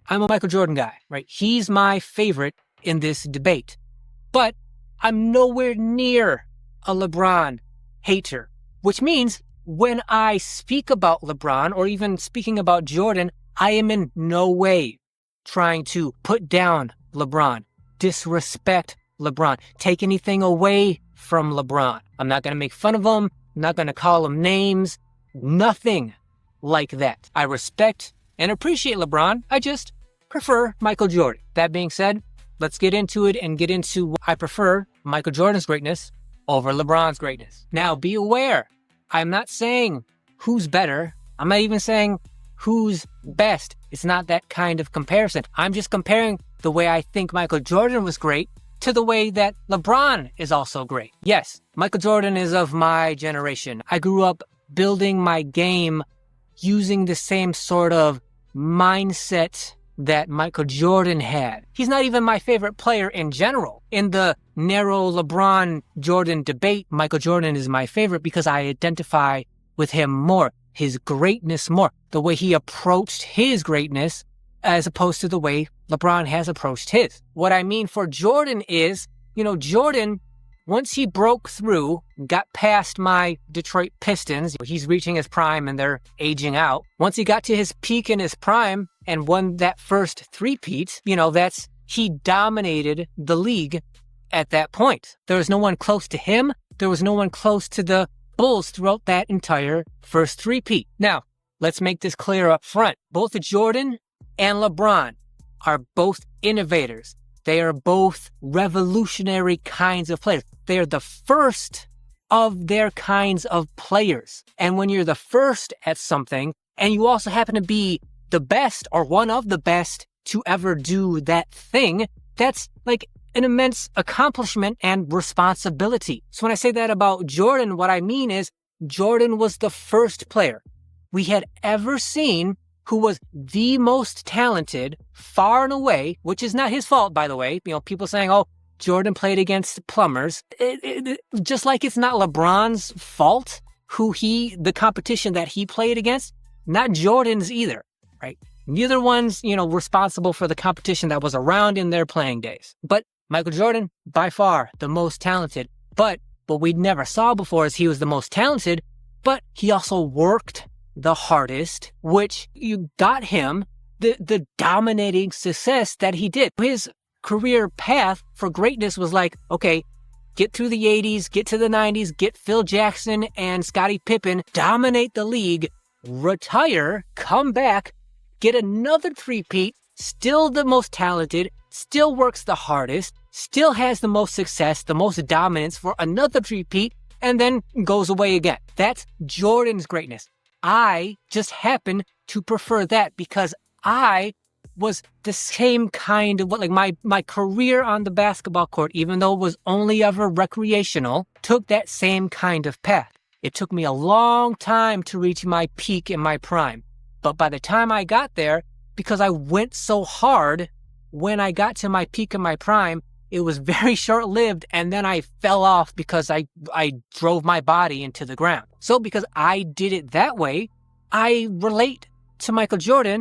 I'm a Michael Jordan guy, right? He's my favorite in this debate. But I'm nowhere near a LeBron hater, which means when I speak about LeBron or even speaking about Jordan, I am in no way trying to put down LeBron, disrespect LeBron, take anything away from LeBron. I'm not going to make fun of him. I'm not going to call him names. Nothing like that. I respect and appreciate LeBron. I just prefer Michael Jordan. That being said, let's get into it and get into why I prefer Michael Jordan's greatness over LeBron's greatness. Now, be aware, I'm not saying who's better. I'm not even saying who's best. It's not that kind of comparison. I'm just comparing the way I think Michael Jordan was great to the way that LeBron is also great. Yes, Michael Jordan is of my generation. I grew up building my game using the same sort of mindset that Michael Jordan had. He's not even my favorite player in general. In the narrow LeBron-Jordan debate, Michael Jordan is my favorite because I identify with him more, his greatness more, the way he approached his greatness as opposed to the way LeBron has approached his. What I mean for Jordan is, Jordan, once he broke through, got past my Detroit Pistons, he's reaching his prime and they're aging out. Once he got to his peak in his prime and won that first three-peat, he dominated the league at that point. There was no one close to him. There was no one close to the Bulls throughout that entire first three-peat. Now, let's make this clear up front. Both Jordan and LeBron are both innovators. They are both revolutionary kinds of players. They are the first of their kinds of players. And when you're the first at something, and you also happen to be the best or one of the best to ever do that thing, that's like an immense accomplishment and responsibility. So when I say that about Jordan, what I mean is Jordan was the first player we had ever seen who was the most talented, far and away, which is not his fault, by the way. People saying, oh, Jordan played against plumbers. Just like it's not LeBron's fault the competition that he played against, not Jordan's either, right? Neither one's, responsible for the competition that was around in their playing days. But Michael Jordan, by far the most talented. But what we never saw before is he was the most talented, but he also worked the hardest, which you got him the dominating success that he did. His career path for greatness was like, okay, get through the 80s, get to the 90s, get Phil Jackson and Scottie Pippen, dominate the league, retire, come back, get another three-peat, still the most talented, still works the hardest, still has the most success, the most dominance for another three-peat, and then goes away again. That's Jordan's greatness. I just happen to prefer that because I was the same kind of, my career on the basketball court, even though it was only ever recreational, took that same kind of path. It took me a long time to reach my peak in my prime. But by the time I got there, because I went so hard when I got to my peak in my prime, it was very short-lived, and then I fell off because I drove my body into the ground. So because I did it that way, I relate to Michael Jordan